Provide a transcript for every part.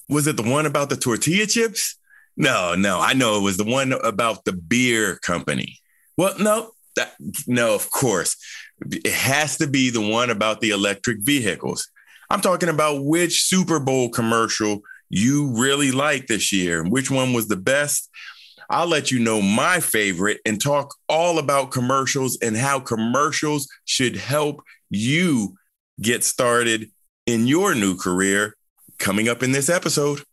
Was it the one about the tortilla chips? No, I know it was the one about the beer company. Well, no, of course. It has to be the one about the electric vehicles. I'm talking about which Super Bowl commercial you really liked this year and which one was the best. I'll let you know my favorite and talk all about commercials and how commercials should help you get started in your new career coming up in this episode.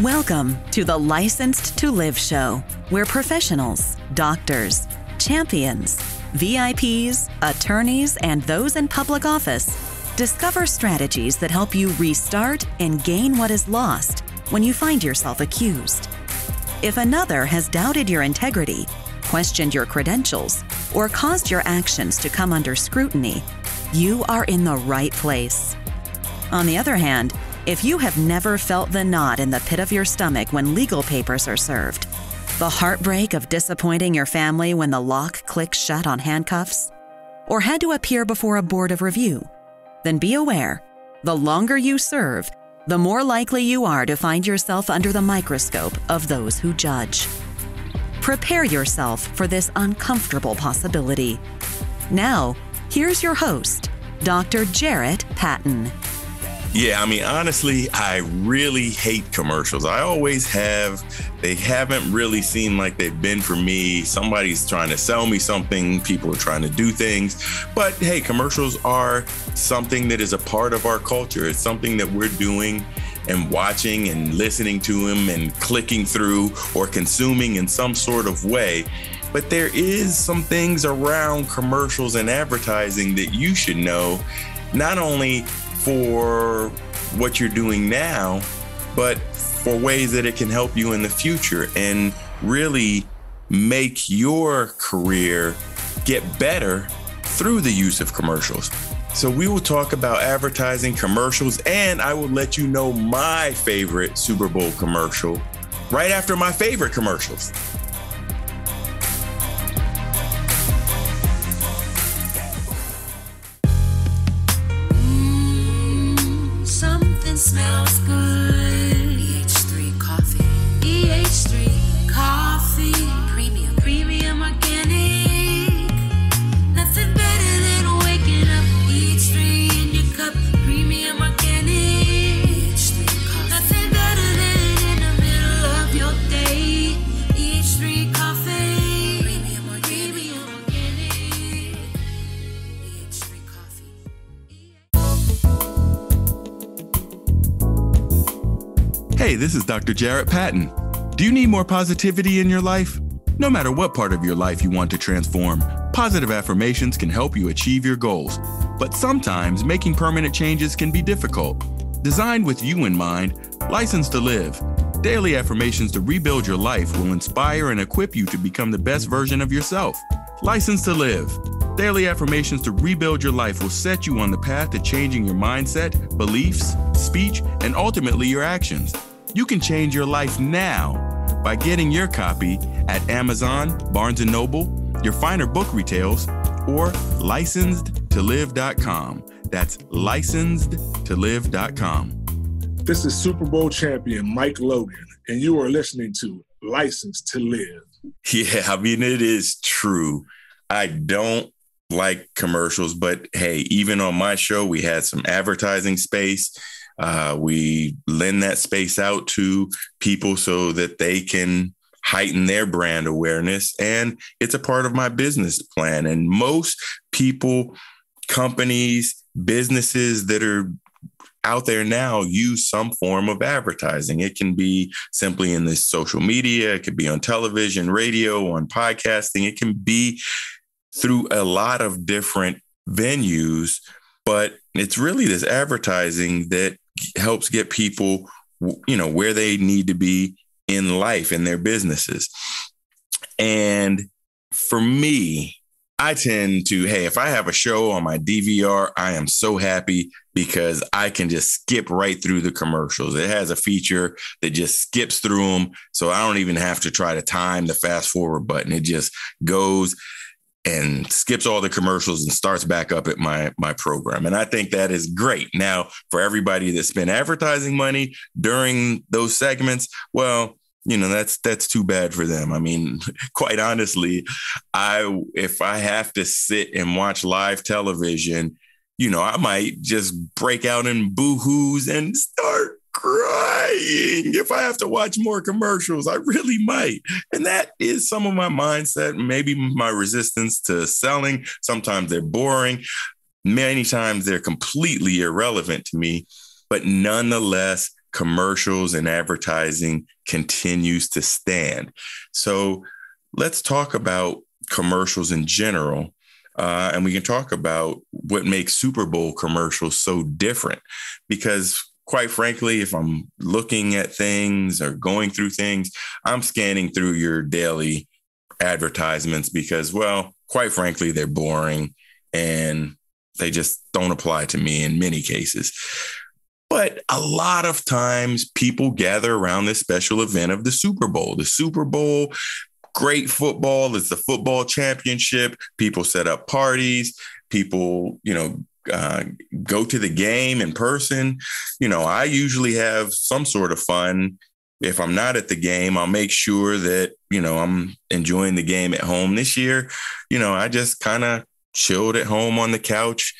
Welcome to the Licensed to Live show, where professionals, doctors, champions, VIPs, attorneys, and those in public office discover strategies that help you restart and gain what is lost when you find yourself accused. If another has doubted your integrity, questioned your credentials, or caused your actions to come under scrutiny, you are in the right place. On the other hand, if you have never felt the knot in the pit of your stomach when legal papers are served, the heartbreak of disappointing your family when the lock clicks shut on handcuffs, or had to appear before a board of review, then be aware, the longer you serve, the more likely you are to find yourself under the microscope of those who judge. Prepare yourself for this uncomfortable possibility. Now, here's your host, Dr. Jarrett Patton. Yeah, honestly, I really hate commercials. I always have. They haven't really seemed like they've been for me. Somebody's trying to sell me something. People are trying to do things. But hey, commercials are something that is a part of our culture. It's something that we're doing and watching and listening to them and clicking through or consuming in some sort of way. But there is some things around commercials and advertising that you should know, not only for what you're doing now, but for ways that it can help you in the future and really make your career get better through the use of commercials. So we will talk about advertising, commercials, and I will let you know my favorite Super Bowl commercial right after my favorite commercials. Smells good. EH3 coffee. EH3 coffee. Premium organic. Nothing better than waking up. EH3 in your cup. Premium organic. EH3 coffee. Nothing better than in the middle of your day. EH3 coffee. Premium organic. EH3 coffee. Hey, this is Dr. Jarrett Patton. Do you need more positivity in your life? No matter what part of your life you want to transform, positive affirmations can help you achieve your goals. But sometimes making permanent changes can be difficult. Designed with you in mind, Licensed to Live. Daily affirmations to rebuild your life will inspire and equip you to become the best version of yourself. Licensed to Live. Daily affirmations to rebuild your life will set you on the path to changing your mindset, beliefs, speech, and ultimately your actions. You can change your life now by getting your copy at Amazon, Barnes & Noble, your finer book retails, or licensedtolive.com. That's licensedtolive.com. This is Super Bowl champion Mike Logan, and you are listening to Licensed to Live. Yeah, it is true. I don't like commercials, but hey, even on my show, we had some advertising space. We lend that space out to people so that they can heighten their brand awareness. And it's a part of my business plan. And most people, companies, businesses that are out there now use some form of advertising. It can be simply in this social media. It could be on television, radio, on podcasting. It can be through a lot of different venues, but it's really this advertising that helps get people, where they need to be in life, in their businesses. And for me, I tend to, if I have a show on my DVR, I am so happy because I can just skip right through the commercials. It has a feature that just skips through them. So I don't even have to try to time the fast forward button. It just goes. and skips all the commercials and starts back up at my program. And I think that is great. Now, for everybody that spent advertising money during those segments, well, that's too bad for them. I mean, quite honestly, if I have to sit and watch live television, I might just break out in boo-hoos and start crying if I have to watch more commercials. I really might. And that is some of my mindset, maybe my resistance to selling. Sometimes they're boring. Many times they're completely irrelevant to me. But nonetheless, commercials and advertising continues to stand. So let's talk about commercials in general. And we can talk about what makes Super Bowl commercials so different. Because quite frankly, if I'm looking at things or going through things, I'm scanning through your daily advertisements because, well, quite frankly, they're boring and they just don't apply to me in many cases. But a lot of times people gather around this special event of the Super Bowl. The Super Bowl, great football. It's the football championship. People set up parties. People, go to the game in person. I usually have some sort of fun. If I'm not at the game, I'll make sure that, I'm enjoying the game at home. This year, I just kind of chilled at home on the couch,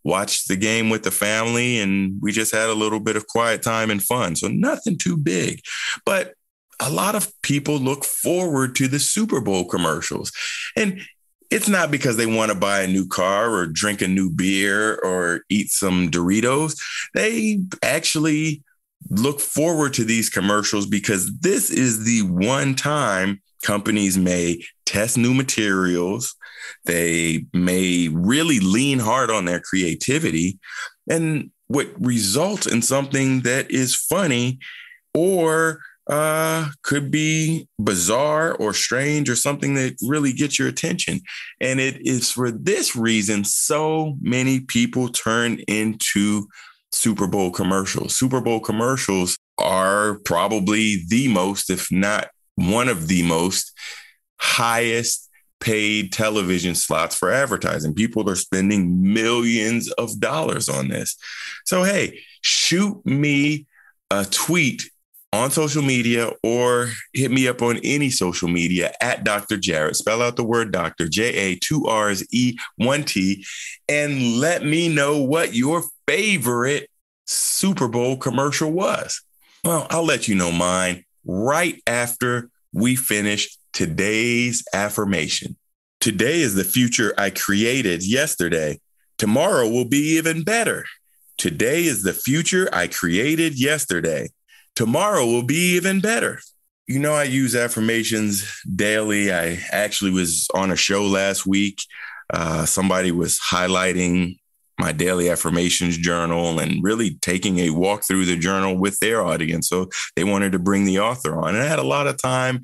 watched the game with the family, and we just had a little bit of quiet time and fun. So nothing too big. But a lot of people look forward to the Super Bowl commercials. And it's not because they want to buy a new car or drink a new beer or eat some Doritos. They actually look forward to these commercials because this is the one time companies may test new materials. They may really lean hard on their creativity, and what results in something that is funny or could be bizarre or strange or something that really gets your attention. And it is for this reason so many people turn into Super Bowl commercials. Super Bowl commercials are probably the most, if not one of the most highest paid television slots for advertising. People are spending millions of dollars on this. So, hey, shoot me a tweet on social media or hit me up on any social media at Dr. Jarrett. Spell out the word Dr. J-A, 2 R's, E, 1 T, and let me know what your favorite Super Bowl commercial was. Well, I'll let you know mine right after we finish today's affirmation. Today is the future I created yesterday. Tomorrow will be even better. Today is the future I created yesterday. Tomorrow will be even better. I use affirmations daily. I actually was on a show last week. Somebody was highlighting my daily affirmations journal and really taking a walk through the journal with their audience. So they wanted to bring the author on. And I had a lot of time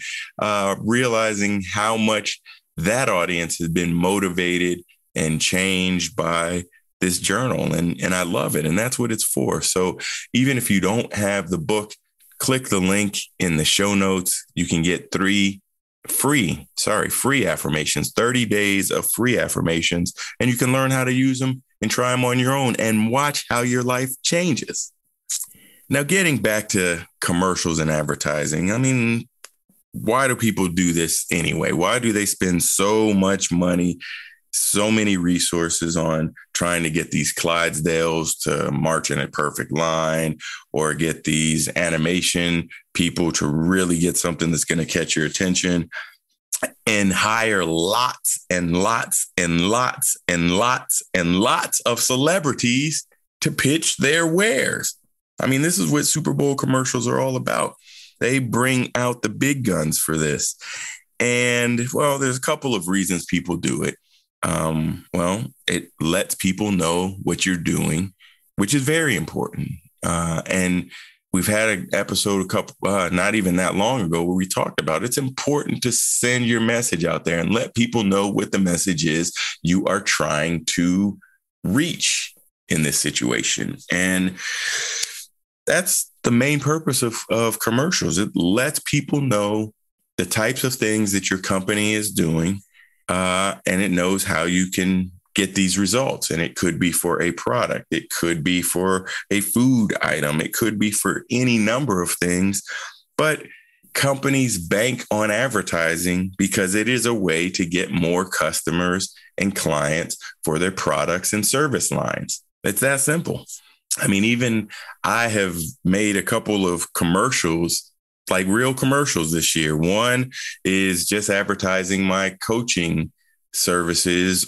realizing how much that audience has been motivated and changed by this journal. And I love it. And that's what it's for. So even if you don't have the book, click the link in the show notes. You can get free affirmations, 30 days of free affirmations, and you can learn how to use them and try them on your own and watch how your life changes. Now, getting back to commercials and advertising, I mean, why do people do this anyway? Why do they spend so much money, so many resources on trying to get these Clydesdales to march in a perfect line or get these animation people to really get something that's going to catch your attention and hire lots and lots and lots and lots and lots of celebrities to pitch their wares? I mean, this is what Super Bowl commercials are all about. They bring out the big guns for this. And, well, there's a couple of reasons people do it. It lets people know what you're doing, which is very important. And we've had an episode not even that long ago where we talked about it's important to send your message out there and let people know what the message is you are trying to reach in this situation. And that's the main purpose of commercials. It lets people know the types of things that your company is doing and it knows how you can get these results. And it could be for a product. It could be for a food item. It could be for any number of things. But companies bank on advertising because it is a way to get more customers and clients for their products and service lines. It's that simple. I mean, even I have made a couple of commercials, like real commercials this year. One is just advertising my coaching services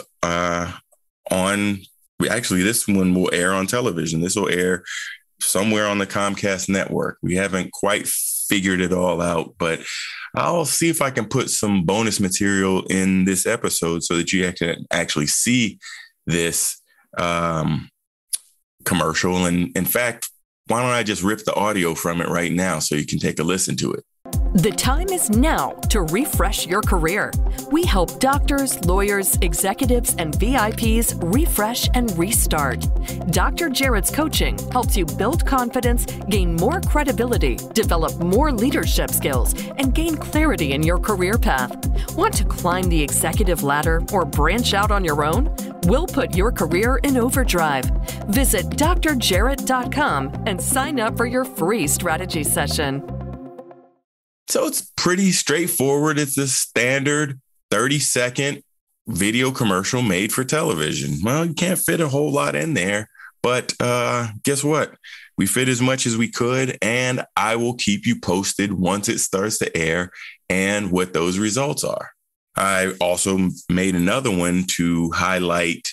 actually, this one will air on television. This will air somewhere on the Comcast network. We haven't quite figured it all out, but I'll see if I can put some bonus material in this episode so that you can actually see this commercial. And in fact, why don't I just rip the audio from it right now so you can take a listen to it? The time is now to refresh your career. We help doctors, lawyers, executives, and VIPs refresh and restart. Dr. Jarrett's coaching helps you build confidence, gain more credibility, develop more leadership skills, and gain clarity in your career path. Want to climb the executive ladder or branch out on your own? We'll put your career in overdrive. Visit drjarrett.com and sign up for your free strategy session. So it's pretty straightforward. It's a standard 30-second video commercial made for television. Well, you can't fit a whole lot in there, but guess what? We fit as much as we could, and I will keep you posted once it starts to air and what those results are. I also made another one to highlight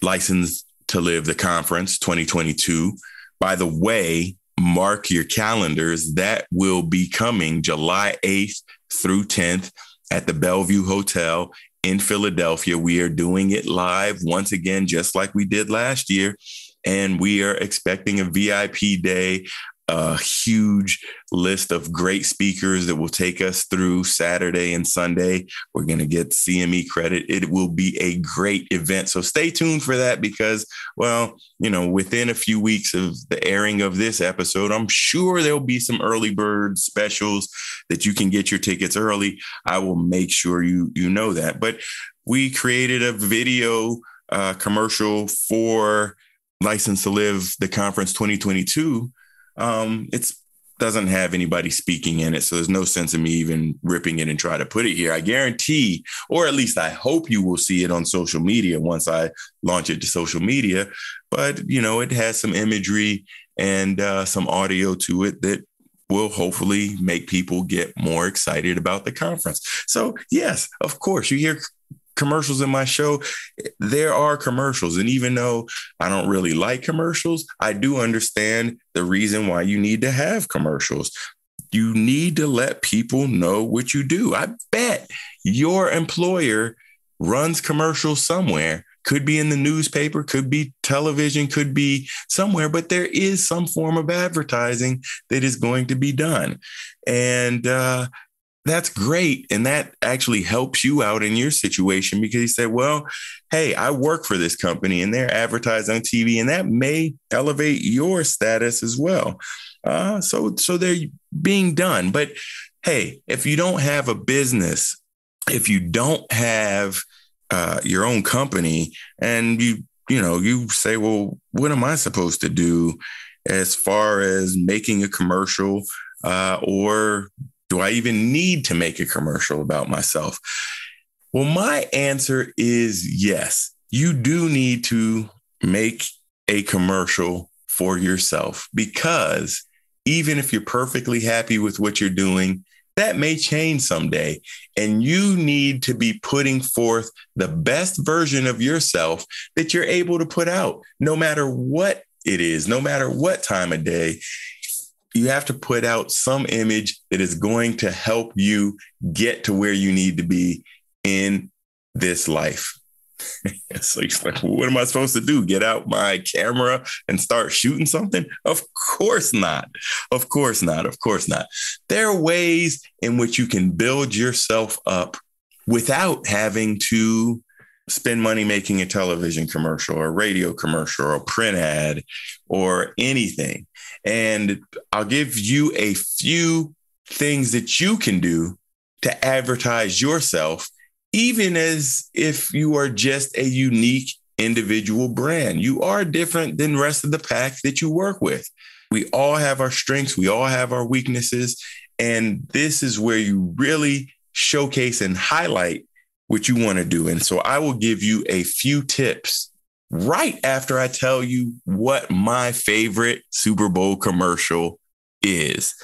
License to Live the Conference 2022. By the way, mark your calendars. That will be coming July 8th through 10th at the Bellevue Hotel in Philadelphia. We are doing it live once again, just like we did last year. And we are expecting a VIP day, a huge list of great speakers that will take us through Saturday and Sunday. We're going to get CME credit. It will be a great event. So stay tuned for that because, well, within a few weeks of the airing of this episode, I'm sure there'll be some early bird specials that you can get your tickets early. I will make sure you know that. But we created a video commercial for License to Live the Conference 2022. It doesn't have anybody speaking in it, so there's no sense in me even ripping it and try to put it here. I guarantee, or at least I hope you will see it on social media once I launch it to social media. But, it has some imagery and some audio to it that will hopefully make people get more excited about the conference. So, yes, of course, you hear commercials in my show. There are commercials. And even though I don't really like commercials, I do understand the reason why you need to have commercials. You need to let people know what you do. I bet your employer runs commercials somewhere. Could be in the newspaper, could be television, could be somewhere, but there is some form of advertising that is going to be done. And that's great. And that actually helps you out in your situation because you say, well, hey, I work for this company and they're advertised on TV, and that may elevate your status as well. So they're being done. But hey, if you don't have a business, if you don't have your own company, and you say, well, what am I supposed to do as far as making a commercial or do I even need to make a commercial about myself? Well, my answer is yes. You do need to make a commercial for yourself because even if you're perfectly happy with what you're doing, that may change someday. And you need to be putting forth the best version of yourself that you're able to put out, no matter what it is, no matter what time of day. You have to put out some image that is going to help you get to where you need to be in this life. So you're like, well, what am I supposed to do? Get out my camera and start shooting something? Of course not. Of course not. Of course not. There are ways in which you can build yourself up without having to spend money making a television commercial or a radio commercial or a print ad or anything. And I'll give you a few things that you can do to advertise yourself even as if you are just a unique individual brand. You are different than the rest of the pack that you work with. We all have our strengths. We all have our weaknesses. And this is where you really showcase and highlight what you want to do. And so I will give you a few tips right after I tell you what my favorite Super Bowl commercial is.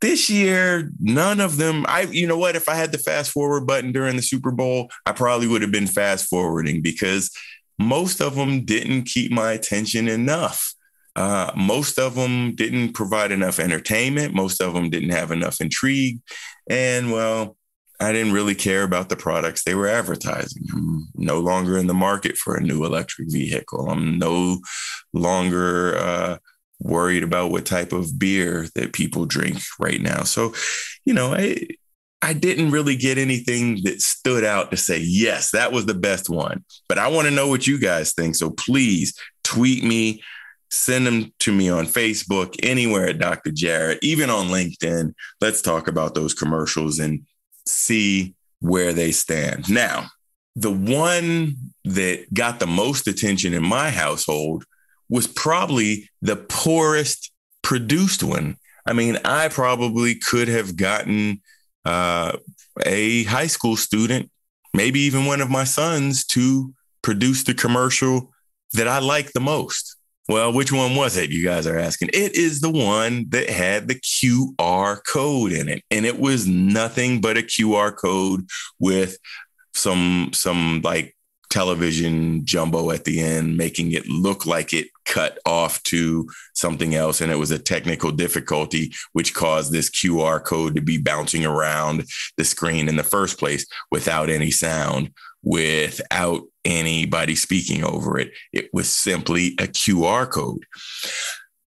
This year, none of them, you know what, if I had the fast forward button during the Super Bowl, I probably would have been fast forwarding because most of them didn't keep my attention enough. Most of them didn't provide enough entertainment. Most of them didn't have enough intrigue. And well, I didn't really care about the products they were advertising. I'm no longer in the market for a new electric vehicle. I'm no longer worried about what type of beer that people drink right now. So, you know, I didn't really get anything that stood out to say, yes, that was the best one. But I want to know what you guys think. So please tweet me, send them to me on Facebook, anywhere at Dr. Jarrett, even on LinkedIn. Let's talk about those commercials and see where they stand. Now, the one that got the most attention in my household was probably the poorest produced one. I mean, I probably could have gotten a high school student, maybe even one of my sons, to produce the commercial that I like the most. Well, which one was it? You guys are asking. It is the one that had the QR code in it. And it was nothing but a QR code with some like television jumbo at the end, making it look like it cut off to something else. And it was a technical difficulty, which caused this QR code to be bouncing around the screen in the first place without any sound, without anybody speaking over it. It was simply a QR code.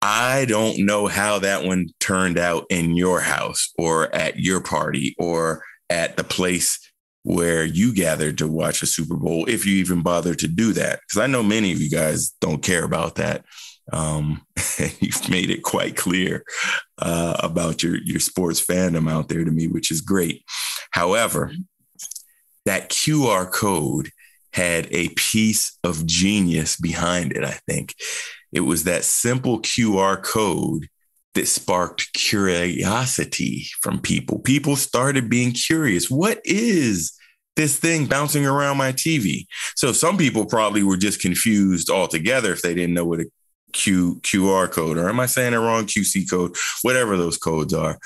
I don't know how that one turned out in your house or at your party or at the place where you gathered to watch a Super Bowl, if you even bothered to do that. Because I know many of you guys don't care about that. You've made it quite clear about your sports fandom out there to me, which is great. However, that QR code had a piece of genius behind it, I think. It was that simple QR code that sparked curiosity from people. People started being curious. What is this thing bouncing around my TV? So some people probably were just confused altogether if they didn't know what a QR code, or am I saying it wrong? QC code, whatever those codes are.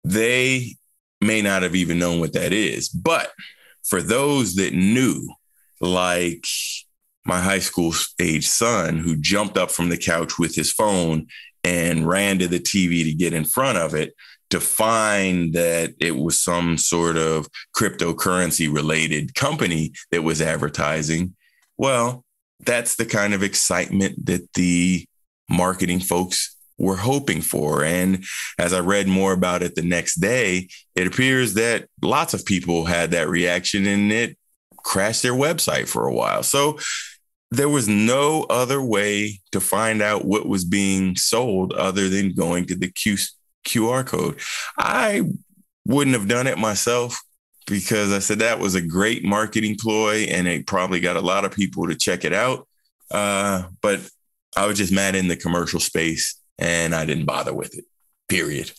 They may not have even known what that is. But for those that knew, like my high school age son who jumped up from the couch with his phone and ran to the TV to get in front of it to find that it was some sort of cryptocurrency related company that was advertising. Well, that's the kind of excitement that the marketing folks were hoping for. And as I read more about it the next day, it appears that lots of people had that reaction and it crashed their website for a while. So there was no other way to find out what was being sold other than going to the QR code. I wouldn't have done it myself because I said that was a great marketing ploy and it probably got a lot of people to check it out. But I was just mad in the commercial space and I didn't bother with it, period.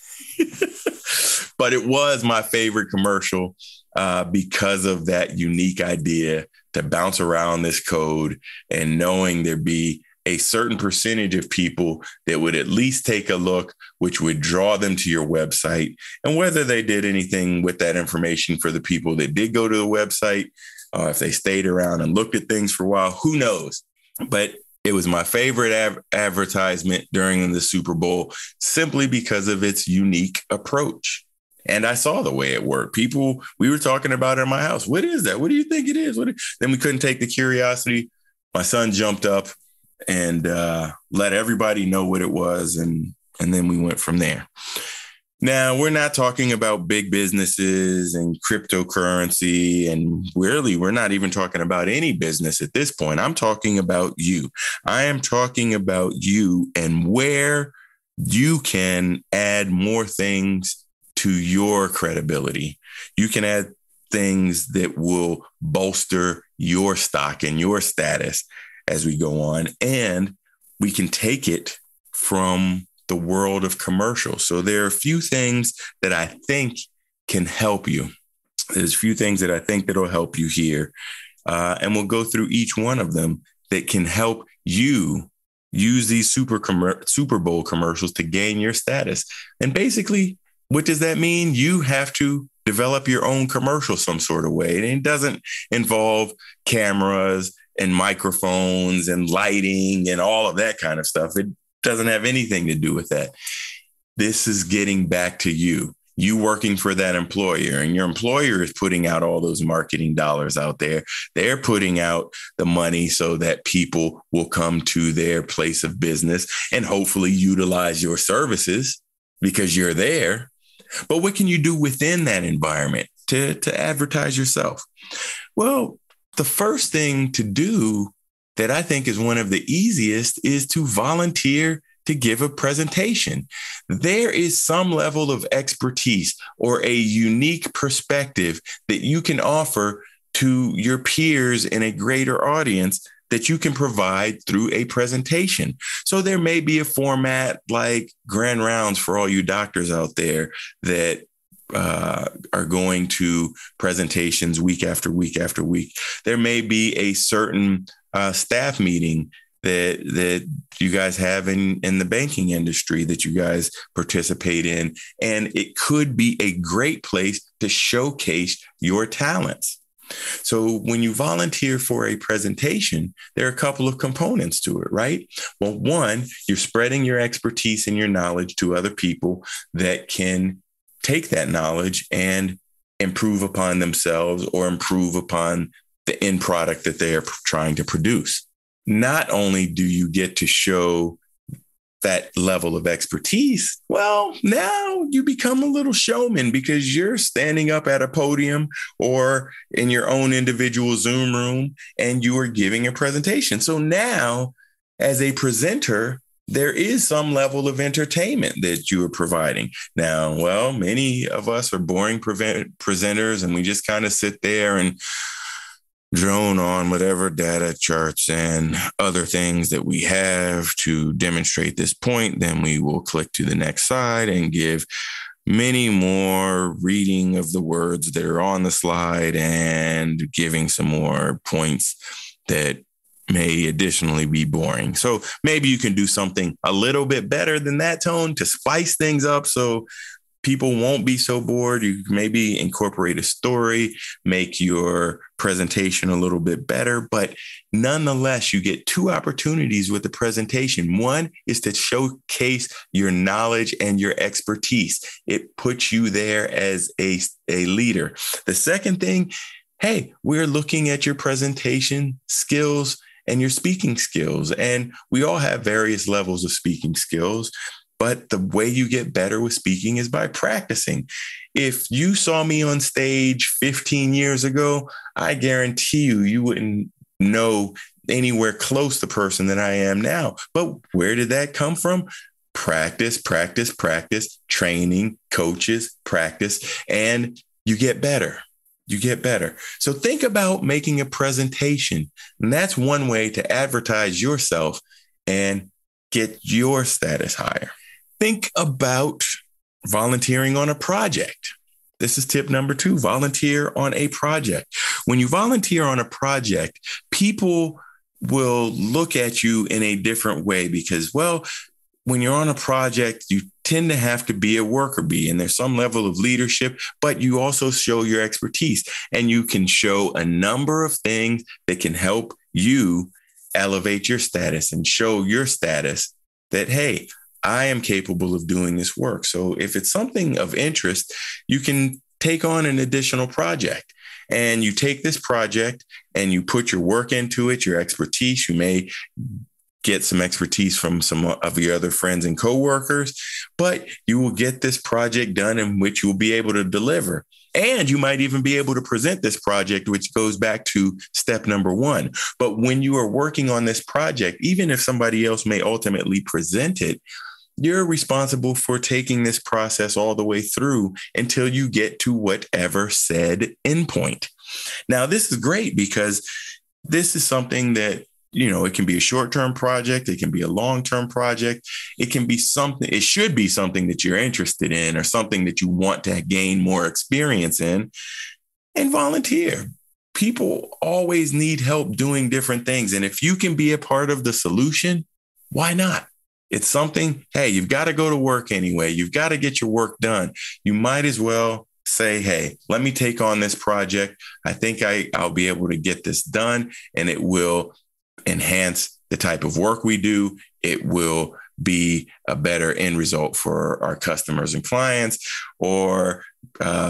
But it was my favorite commercial because of that unique idea to bounce around this code and knowing there'd be a certain percentage of people that would at least take a look, which would draw them to your website. And whether they did anything with that information for the people that did go to the website, if they stayed around and looked at things for a while, who knows? But it was my favorite advertisement during the Super Bowl simply because of its unique approach. And I saw the way it worked. People, we were talking about it in my house. What is that? What do you think it is? Then we couldn't take the curiosity. My son jumped up and let everybody know what it was. And then we went from there. Now, we're not talking about big businesses and cryptocurrency. And really, we're not even talking about any business at this point. I'm talking about you. I am talking about you and where you can add more things to your credibility. You can add things that will bolster your stock and your status as we go on. And we can take it from the world of commercials. So there are a few things that I think can help you. There's a few things that I think that'll help you here. And we'll go through each one of them that can help you use these Super Bowl commercials to gain your status. And basically, what does that mean? You have to develop your own commercial some sort of way. And it doesn't involve cameras and microphones and lighting and all of that kind of stuff. It doesn't have anything to do with that. This is getting back to you working for that employer, and your employer is putting out all those marketing dollars out there. They're putting out the money so that people will come to their place of business and hopefully utilize your services because you're there. But what can you do within that environment to advertise yourself? Well, the first thing to do that I think is one of the easiest is to volunteer to give a presentation. There is some level of expertise or a unique perspective that you can offer to your peers in a greater audience that you can provide through a presentation. So there may be a format like Grand Rounds for all you doctors out there that are going to presentations week after week after week. There may be a certain staff meeting that you guys have in the banking industry that you guys participate in. And it could be a great place to showcase your talents. So when you volunteer for a presentation, there are a couple of components to it, right? Well, one, you're spreading your expertise and your knowledge to other people that can take that knowledge and improve upon themselves or improve upon the end product that they are trying to produce. Not only do you get to show that level of expertise, well, now you become a little showman because you're standing up at a podium or in your own individual Zoom room and you are giving a presentation. So now, as a presenter, there is some level of entertainment that you are providing. Now, well, many of us are boring presenters and we just kind of sit there and drone on whatever data charts and other things that we have to demonstrate this point. Then we will click to the next slide and give many more reading of the words that are on the slide and giving some more points that may additionally be boring. So maybe you can do something a little bit better than that tone to spice things up so people won't be so bored. You can maybe incorporate a story, make your presentation a little bit better, but nonetheless, you get two opportunities with the presentation. One is to showcase your knowledge and your expertise. It puts you there as a leader. The second thing, hey, we're looking at your presentation skills and your speaking skills. And we all have various levels of speaking skills. But the way you get better with speaking is by practicing. If you saw me on stage 15 years ago, I guarantee you wouldn't know anywhere close the person that I am now. But where did that come from? Practice, practice, practice, training, coaches, practice, and you get better. You get better. So think about making a presentation. And that's one way to advertise yourself and get your status higher. Think about volunteering on a project. This is tip number 2, volunteer on a project. When you volunteer on a project, people will look at you in a different way because, well, when you're on a project, you tend to have to be a worker bee and there's some level of leadership, but you also show your expertise and you can show a number of things that can help you elevate your status and show your status that, hey, I am capable of doing this work. So if it's something of interest, you can take on an additional project and you take this project and you put your work into it, your expertise. You may get some expertise from some of your other friends and coworkers, but you will get this project done in which you will be able to deliver. And you might even be able to present this project, which goes back to step number 1. But when you are working on this project, even if somebody else may ultimately present it, you're responsible for taking this process all the way through until you get to whatever said endpoint. Now, this is great because this is something that, it can be a short-term project. It can be a long-term project. It can be something, it should be something that you're interested in or something that you want to gain more experience in, and volunteer. People always need help doing different things. And if you can be a part of the solution, why not? It's something, hey, you've got to go to work anyway. You've got to get your work done. You might as well say, hey, let me take on this project. I think I'll be able to get this done, and it will enhance the type of work we do. It will be a better end result for our customers and clients, or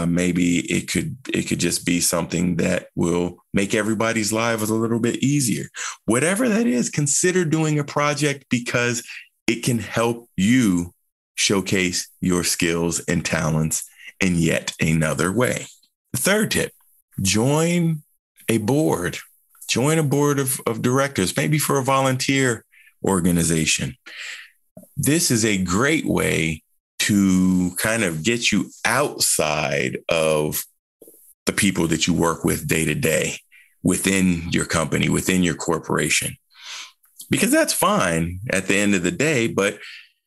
maybe it could just be something that will make everybody's lives a little bit easier. Whatever that is, consider doing a project because it can help you showcase your skills and talents in yet another way. The third tip, join a board. Join a board of directors, maybe for a volunteer organization. This is a great way to kind of get you outside of the people that you work with day to day within your company, within your corporation. Because that's fine at the end of the day, but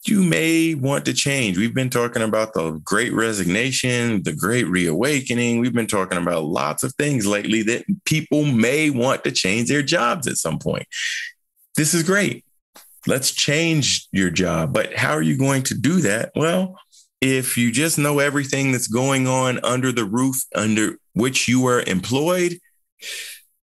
you may want to change. We've been talking about the Great Resignation, the Great Reawakening. We've been talking about lots of things lately that people may want to change their jobs at some point. This is great. Let's change your job. But how are you going to do that? Well, if you just know everything that's going on under the roof under which you are employed,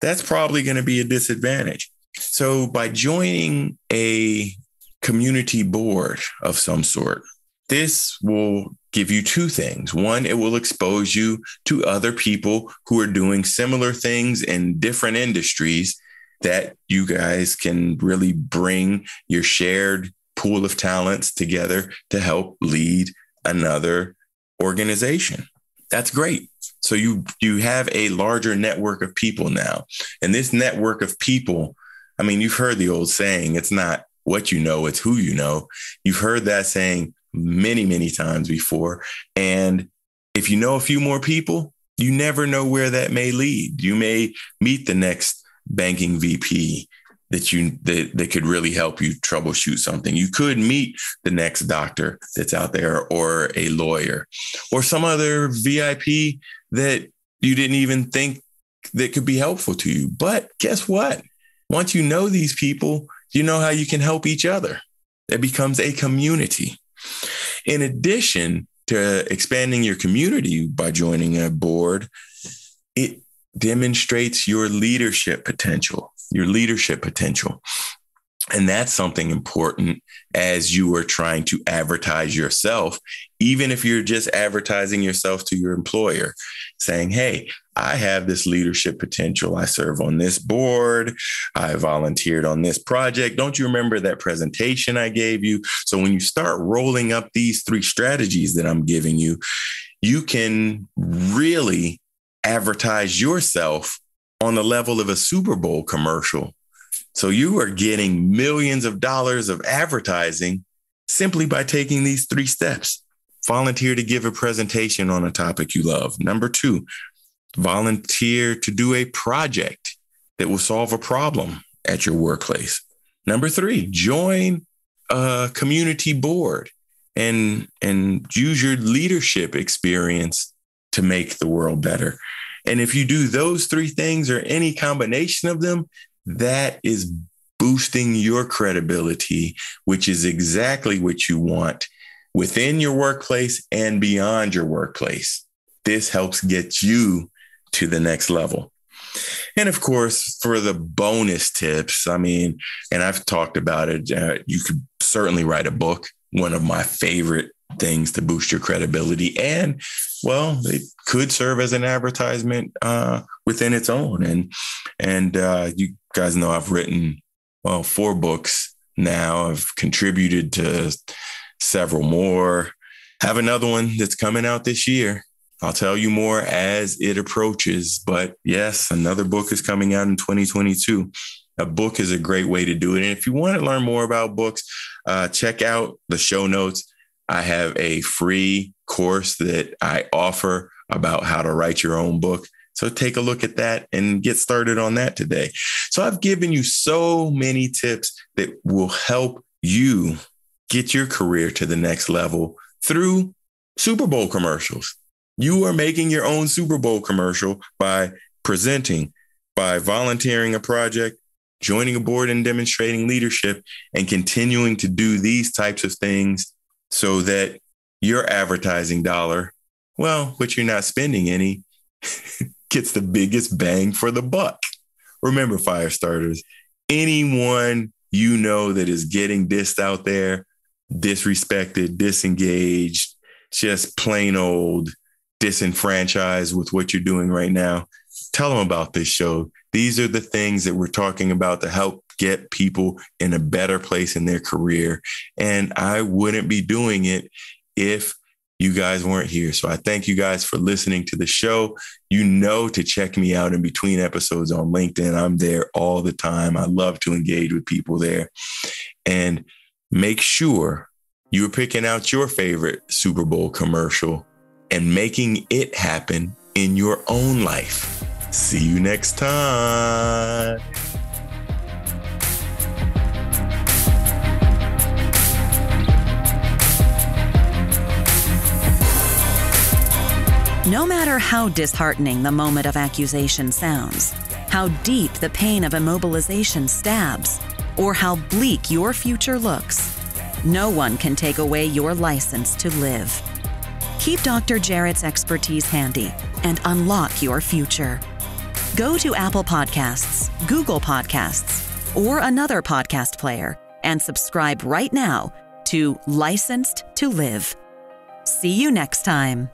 that's probably going to be a disadvantage. So by joining a community board of some sort, this will give you two things. One, it will expose you to other people who are doing similar things in different industries that you guys can really bring your shared pool of talents together to help lead another organization. That's great. So you have a larger network of people now. And this network of people, I mean, you've heard the old saying, it's not what you know, it's who you know. You've heard that saying many, many times before. And if you know a few more people, you never know where that may lead. You may meet the next banking VP that could really help you troubleshoot something. You could meet the next doctor that's out there, or a lawyer, or some other VIP that you didn't even think that could be helpful to you. But guess what? Once you know these people, you know how you can help each other. It becomes a community. In addition to expanding your community by joining a board, it demonstrates your leadership potential. And that's something important as you are trying to advertise yourself, even if you're just advertising yourself to your employer, saying, hey, I have this leadership potential. I serve on this board. I volunteered on this project. Don't you remember that presentation I gave you? So when you start rolling up these 3 strategies that I'm giving you, you can really advertise yourself on the level of a Super Bowl commercial. So you are getting millions of dollars of advertising simply by taking these 3 steps. Volunteer to give a presentation on a topic you love. Number 2, volunteer to do a project that will solve a problem at your workplace. Number 3, join a community board and use your leadership experience to make the world better. And if you do those 3 things or any combination of them, that is boosting your credibility, which is exactly what you want within your workplace and beyond your workplace. This helps get you to the next level. And of course, for the bonus tips, I mean, and I've talked about it, you could certainly write a book, one of my favorite things to boost your credibility. And well, it could serve as an advertisement within its own. And you guys know I've written, 4 books now. I've contributed to several more. Have another one that's coming out this year. I'll tell you more as it approaches. But yes, another book is coming out in 2022. A book is a great way to do it. And if you want to learn more about books, check out the show notes. I have a free course that I offer about how to write your own book. So take a look at that and get started on that today. So I've given you so many tips that will help you get your career to the next level through Super Bowl commercials. You are making your own Super Bowl commercial by presenting, by volunteering a project, joining a board and demonstrating leadership, and continuing to do these types of things so that your advertising dollar, well, which you're not spending any, gets the biggest bang for the buck. Remember, fire starters, anyone you know that is getting dissed out there, disrespected, disengaged, just plain old disenfranchised with what you're doing right now, tell them about this show. These are the things that we're talking about to help get people in a better place in their career. And I wouldn't be doing it if you guys weren't here. So I thank you guys for listening to the show. You know to check me out in between episodes on LinkedIn. I'm there all the time. I love to engage with people there. And make sure you're picking out your favorite Super Bowl commercial and making it happen in your own life. See you next time. No matter how disheartening the moment of accusation sounds, how deep the pain of immobilization stabs, or how bleak your future looks, no one can take away your license to live. Keep Dr. Jarrett's expertise handy and unlock your future. Go to Apple Podcasts, Google Podcasts, or another podcast player and subscribe right now to Licensed to Live. See you next time.